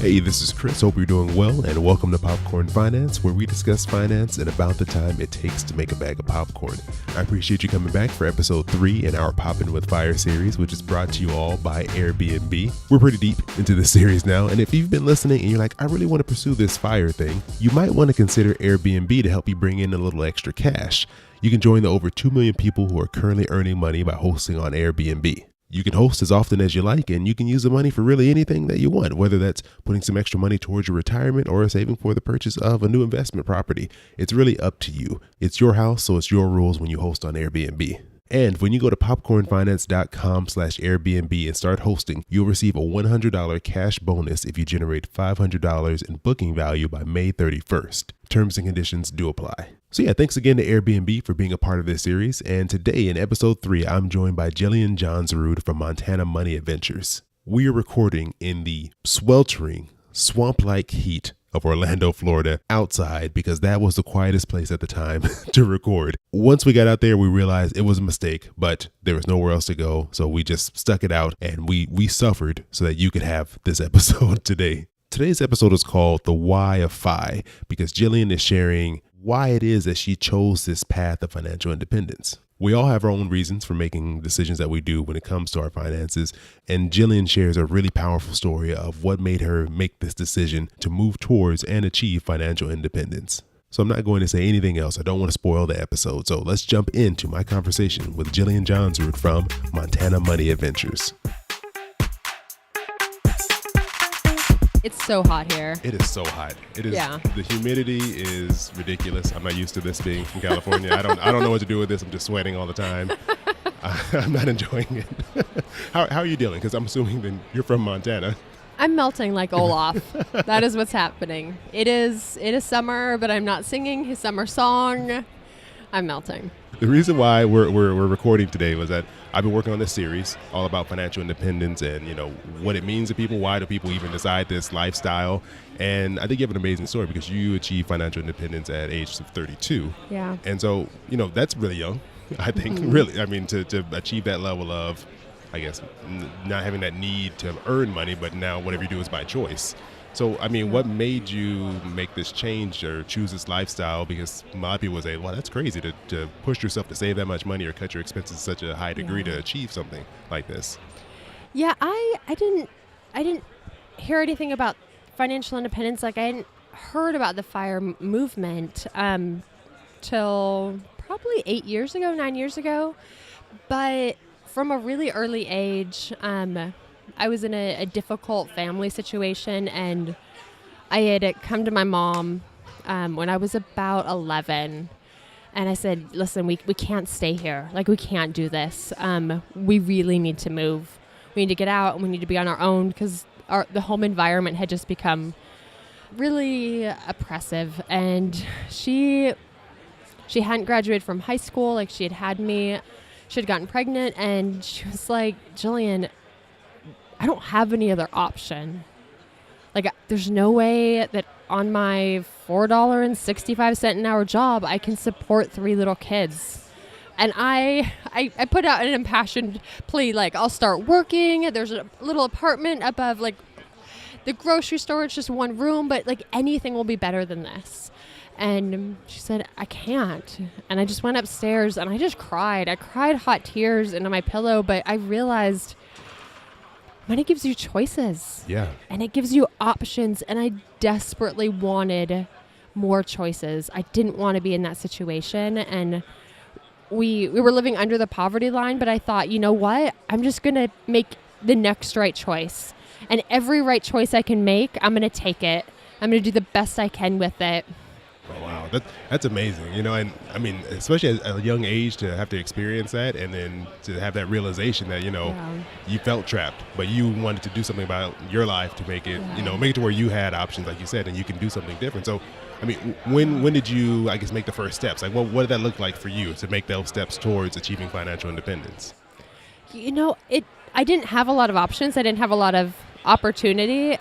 Hey, this is Chris. Hope you're doing well, and welcome to Popcorn Finance, where we discuss finance and about the time it takes to make a bag of popcorn. I appreciate you coming back for episode 3 in our Poppin' with Fire series, which is brought to you all by Airbnb. We're pretty deep into this series now, and if you've been listening and you're like, I really want to pursue this fire thing, you might want to consider Airbnb to help you bring in a little extra cash. You can join the over 2 million people who are currently earning money by hosting on Airbnb. You can host as often as you like, and you can use the money for really anything that you want, whether that's putting some extra money towards your retirement or saving for the purchase of a new investment property. It's really up to you. It's your house, so it's your rules when you host on Airbnb. And when you go to popcornfinance.com/Airbnb and start hosting, you'll receive a $100 cash bonus if you generate $500 in booking value by May 31st. Terms and conditions do apply. So yeah, thanks again to Airbnb for being a part of this series. And today in episode 3, I'm joined by Jillian Johnsrud from Montana Money Adventures. We are recording in the sweltering, swamp-like heat of Orlando, Florida, outside, because that was the quietest place at the time to record. Once we got out there, we realized it was a mistake, but there was nowhere else to go. So we just stuck it out, and we suffered so that you could have this episode today. Today's episode is called The Why of Fi, because Jillian is sharing why it is that she chose this path of financial independence. We all have our own reasons for making decisions that we do when it comes to our finances, and Jillian shares a really powerful story of what made her make this decision to move towards and achieve financial independence. So I'm not going to say anything else. I don't want to spoil the episode. So let's jump into my conversation with Jillian Johnsrud from Montana Money Adventures. It's so hot here. It is so hot. It is. Yeah. The humidity is ridiculous. I'm not used to this being from California. I don't know what to do with this. I'm just sweating all the time. I'm not enjoying it. How are you dealing? Because I'm assuming that you're from Montana. I'm melting like Olaf. That is what's happening. It is summer, but I'm not singing his summer song. I'm melting. The reason why we're recording today was that I've been working on this series all about financial independence and, what it means to people. Why do people even decide this lifestyle? And I think you have an amazing story because you achieved financial independence at age of 32. Yeah. And so, that's really young, I think, really. I mean, to achieve that level of, I guess, not having that need to earn money, but now whatever you do is by choice. So, I mean, what made you make this change or choose this lifestyle? Because a lot of people would say, well, that's crazy to push yourself to save that much money or cut your expenses to such a high degree to achieve something like this. Yeah, I didn't hear anything about financial independence. Like, I hadn't heard about the FIRE movement till probably 9 years ago. But from a really early age, I was in a difficult family situation, and I had come to my mom when I was about 11, and I said, listen, we can't stay here. Like, we can't do this. We really need to move. We need to get out, and we need to be on our own because the home environment had just become really oppressive. And she hadn't graduated from high school. Like, she had me. She had gotten pregnant, and she was like, Jillian, I don't have any other option. Like, there's no way that on my $4.65 an hour job, I can support 3 little kids. And I put out an impassioned plea, like, I'll start working. There's a little apartment above, like, the grocery store. It's just one room, but, like, anything will be better than this. And she said, I can't. And I just went upstairs, and I just cried. I cried hot tears into my pillow, but I realized money gives you choices. Yeah. And it gives you options. And I desperately wanted more choices. I didn't want to be in that situation. And we were living under the poverty line, but I thought, you know what? I'm just going to make the next right choice. And every right choice I can make, I'm going to take it. I'm going to do the best I can with it. Oh, wow. That's amazing. And I mean, especially at a young age to have to experience that and then to have that realization that, you felt trapped, but you wanted to do something about your life to make it, make it to where you had options, like you said, and you can do something different. So, I mean, when did you, I guess, make the first steps? Like, what did that look like for you to make those steps towards achieving financial independence? I didn't have a lot of options. I didn't have a lot of opportunity.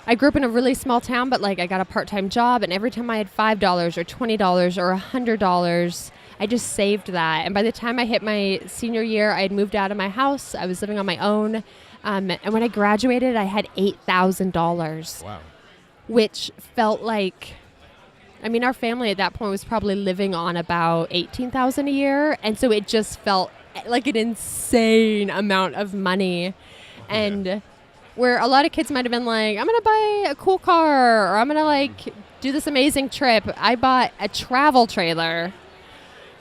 I grew up in a really small town, but like I got a part-time job, and every time I had $5 or $20 or $100, I just saved that. And by the time I hit my senior year, I had moved out of my house. I was living on my own. And when I graduated, I had $8,000. Wow. Which felt like, I mean, our family at that point was probably living on about $18,000 a year. And so it just felt like an insane amount of money. And where a lot of kids might have been like, I'm going to buy a cool car, or I'm going to like do this amazing trip. I bought a travel trailer,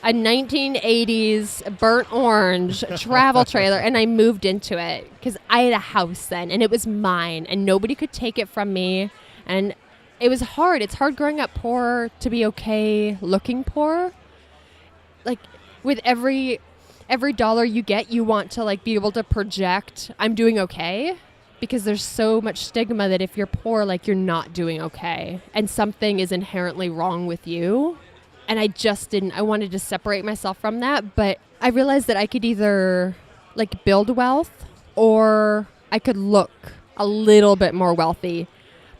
a 1980s burnt orange travel trailer, and I moved into it because I had a house then, and it was mine, and nobody could take it from me. And it was hard. It's hard growing up poor to be okay looking poor. Like with every dollar you get, you want to like be able to project, I'm doing okay. Because there's so much stigma that if you're poor, like you're not doing okay. And something is inherently wrong with you. And I wanted to separate myself from that. But I realized that I could either like build wealth or I could look a little bit more wealthy.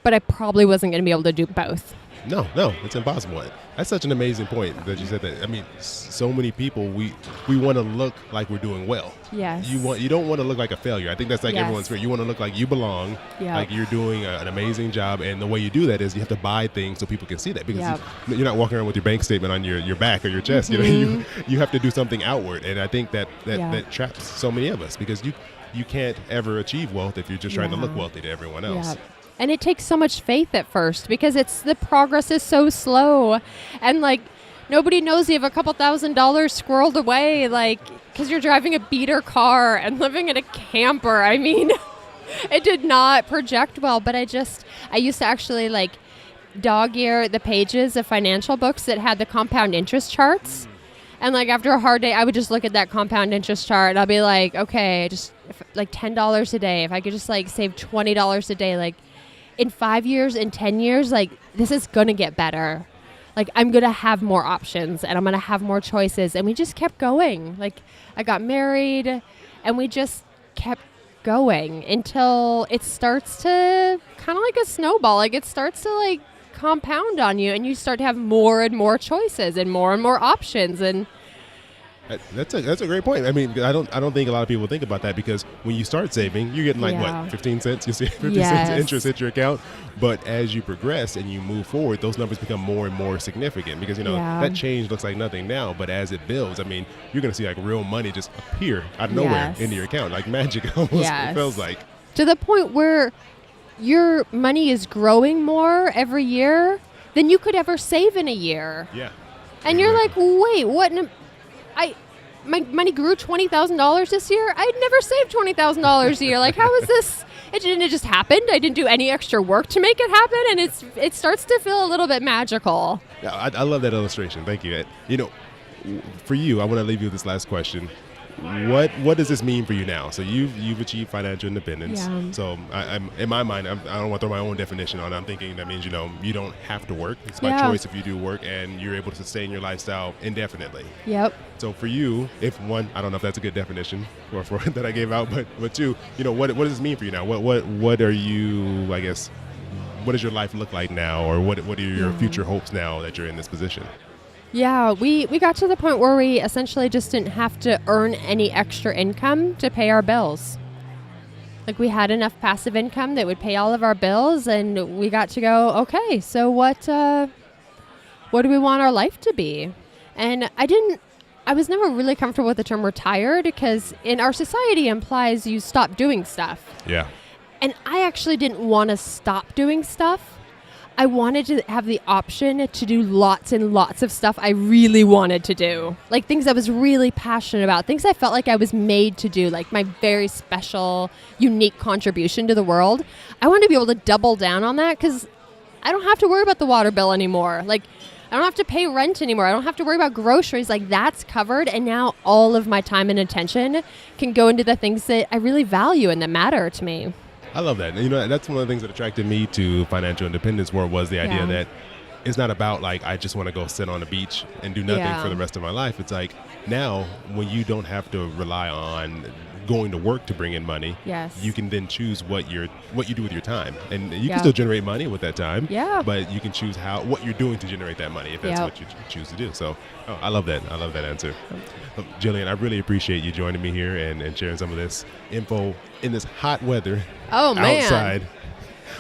But I probably wasn't going to be able to do both. No, it's impossible. That's such an amazing point that you said that. I mean, so many people, we want to look like we're doing well. Yes. You don't want to look like a failure. I think that's like everyone's fear. You want to look like you belong, like you're doing an amazing job. And the way you do that is you have to buy things so people can see that, because you're not walking around with your bank statement on your back or your chest. You have to do something outward. And I think that traps so many of us, because you can't ever achieve wealth if you're just trying to look wealthy to everyone else. Yeah. And it takes so much faith at first, because the progress is so slow, and like nobody knows you have a couple $1,000s squirreled away, like because you're driving a beater car and living in a camper. I mean, it did not project well. But I used to actually like dog ear the pages of financial books that had the compound interest charts. And like after a hard day, I would just look at that compound interest chart and I'll be like, okay, just like $10 a day. If I could just like save $20 a day, like in 5 years, in 10 years, like this is going to get better. Like I'm going to have more options and I'm going to have more choices. And we just kept going. Like I got married and we just kept going until it starts to kind of like a snowball. Like it starts to like compound on you and you start to have more and more choices and more options. And that's a great point. I mean, I don't think a lot of people think about that, because when you start saving, you're getting like what, 15 cents? You see 50 cents interest hit your account. But as you progress and you move forward, those numbers become more and more significant, because that change looks like nothing now, but as it builds, I mean, you're going to see like real money just appear out of nowhere into your account, like magic almost. It feels like, to the point where your money is growing more every year than you could ever save in a year. Yeah. And you're like, wait, what? My money grew $20,000 this year. I'd never saved $20,000 a year. Like, how is this? It just happened. I didn't do any extra work to make it happen, and it starts to feel a little bit magical. Yeah, I love that illustration. Thank you. You know, for you, I want to leave you with this last question. What does this mean for you now? So you've achieved financial independence. Yeah. So I'm in my mind, I don't want to throw my own definition on it. I'm thinking that means, you don't have to work. It's by choice if you do work, and you're able to sustain your lifestyle indefinitely. Yep. So for you, if one, I don't know if that's a good definition for that I gave out, but two, what does this mean for you now? What are you, I guess, what does your life look like now, or what are your future hopes now that you're in this position? Yeah, we got to the point where we essentially just didn't have to earn any extra income to pay our bills. Like we had enough passive income that would pay all of our bills, and we got to go, okay, so what do we want our life to be? And I was never really comfortable with the term retired, because in our society it implies you stop doing stuff. Yeah. And I actually didn't want to stop doing stuff. I wanted to have the option to do lots and lots of stuff I really wanted to do. Like things I was really passionate about, things I felt like I was made to do, like my very special, unique contribution to the world. I wanted to be able to double down on that, because I don't have to worry about the water bill anymore. Like I don't have to pay rent anymore. I don't have to worry about groceries. Like that's covered. And now all of my time and attention can go into the things that I really value and that matter to me. I love that. That's one of the things that attracted me to financial independence was the idea that it's not about like, I just want to go sit on the beach and do nothing for the rest of my life. It's like now when you don't have to rely on going to work to bring in money, Yes. you can then choose what you do with your time, and you Yeah. can still generate money with that time. Yeah. But you can choose what you're doing to generate that money if that's Yep. what you choose to do. So, I love that. I love that answer. Jillian, I really appreciate you joining me here and sharing some of this info in this hot weather Oh, man. outside.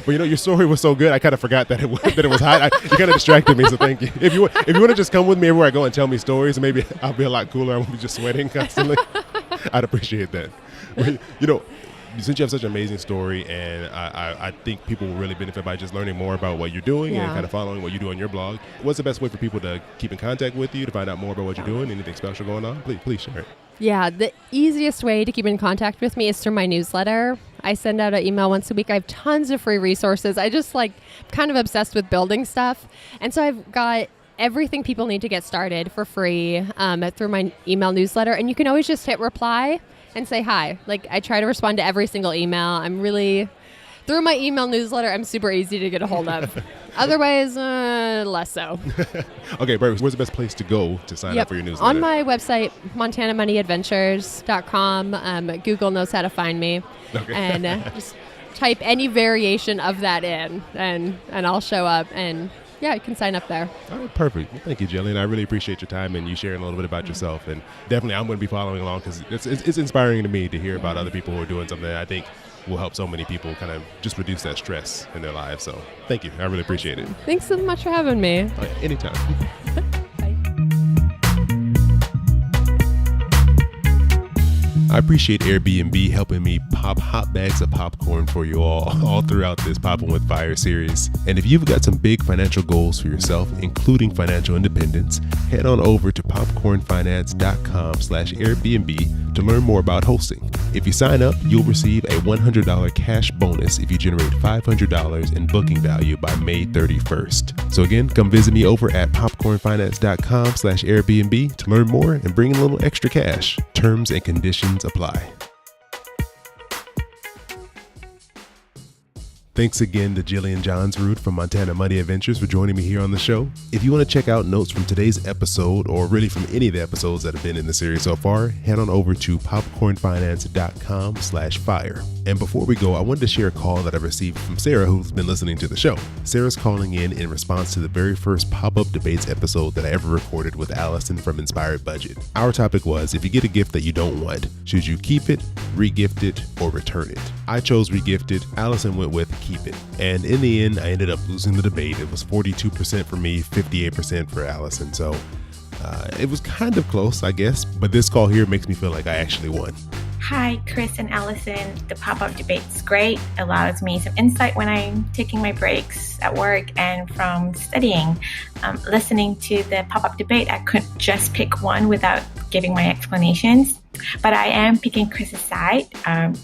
But your story was so good, I kind of forgot that it was hot. You kind of distracted me, so thank you. If you want to just come with me everywhere I go and tell me stories, maybe I'll be a lot cooler. I won't be just sweating constantly. I'd appreciate that. But, since you have such an amazing story, and I think people will really benefit by just learning more about what you're doing and kind of following what you do on your blog. What's the best way for people to keep in contact with you, to find out more about what you're doing, anything special going on? Please share it. Yeah, the easiest way to keep in contact with me is through my newsletter. I send out an email once a week. I have tons of free resources. I just kind of obsessed with building stuff. And so I've got everything people need to get started for free through my email newsletter. And you can always just hit reply and say hi. I try to respond to every single email. Through my email newsletter, I'm super easy to get a hold of. Otherwise, less so. Okay, Bert, where's the best place to go to sign up for your newsletter? On my website, montanamoneyadventures.com. Google knows how to find me. Okay. And just type any variation of that in, and I'll show up. And yeah, you can sign up there. All right, perfect. Well, thank you, Jillian. I really appreciate your time and you sharing a little bit about yourself. And definitely, I'm going to be following along because it's inspiring to me to hear about other people who are doing something that I think will help so many people kind of just reduce that stress in their lives. So thank you. I really appreciate it. Thanks so much for having me. Oh, yeah, anytime. Bye. I appreciate Airbnb helping me pop hot bags of popcorn for you all throughout this Poppin' with Fire series. And if you've got some big financial goals for yourself, including financial independence, head on over to popcornfinance.com/Airbnb to learn more about hosting. If you sign up, you'll receive a $100 cash bonus if you generate $500 in booking value by May 31st. So again, come visit me over at popcornfinance.com/Airbnb to learn more and bring in a little extra cash. Terms and conditions apply. Thanks again to Jillian Johnsrud from Montana Money Adventures for joining me here on the show. If you want to check out notes from today's episode, or really from any of the episodes that have been in the series so far, head on over to popcornfinance.com/fire. And before we go, I wanted to share a call that I received from Sarah, who's been listening to the show. Sarah's calling in response to the very first pop-up debates episode that I ever recorded with Allison from Inspired Budget. Our topic was, if you get a gift that you don't want, should you keep it, re-gift it, or return it? I chose re-gift it. Allison went with keep it. And in the end, I ended up losing the debate. It was 42% for me, 58% for Allison. So it was kind of close, I guess. But this call here makes me feel like I actually won. Hi, Chris and Allison. The pop-up debate's great. Allows me some insight when I'm taking my breaks at work and from studying. Listening to the pop-up debate, I couldn't just pick one without giving my explanations. But I am picking Chris's side,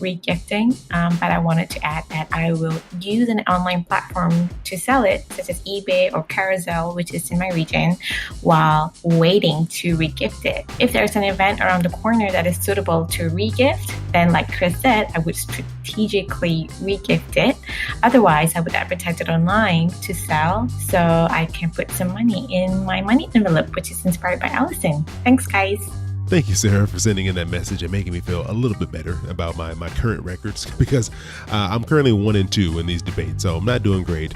re-gifting. But I wanted to add that I will use an online platform to sell it, such as eBay or Carousel, which is in my region, while waiting to re-gift it. If there's an event around the corner that is suitable to re-gift, then like Chris said, I would strategically re-gift it. Otherwise, I would advertise it online to sell so I can put some money in my money envelope, which is inspired by Allison. Thanks, guys. Thank you, Sarah, for sending in that message and making me feel a little bit better about my current records, because I'm currently 1-2 in these debates, so I'm not doing great.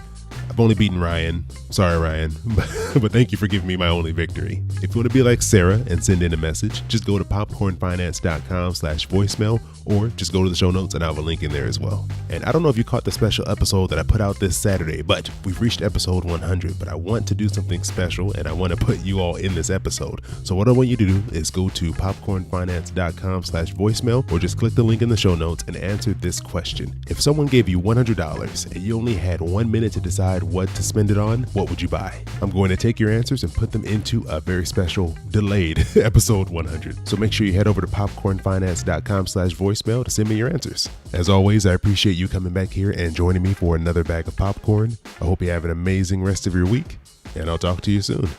I've only beaten Ryan. Sorry, Ryan, but thank you for giving me my only victory. If you want to be like Sarah and send in a message, just go to popcornfinance.com/voicemail, or just go to the show notes and I have a link in there as well. And I don't know if you caught the special episode that I put out this Saturday, but we've reached episode 100, but I want to do something special and I want to put you all in this episode. So what I want you to do is go to popcornfinance.com/voicemail, or just click the link in the show notes and answer this question. If someone gave you $100 and you only had 1 minute to decide what to spend it on, what would you buy? I'm going to take your answers and put them into a very special delayed episode 100. So make sure you head over to popcornfinance.com/voicemail to send me your answers. As always, I appreciate you coming back here and joining me for another bag of popcorn. I hope you have an amazing rest of your week, and I'll talk to you soon.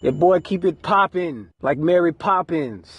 Your boy keep it poppin' like Mary Poppins.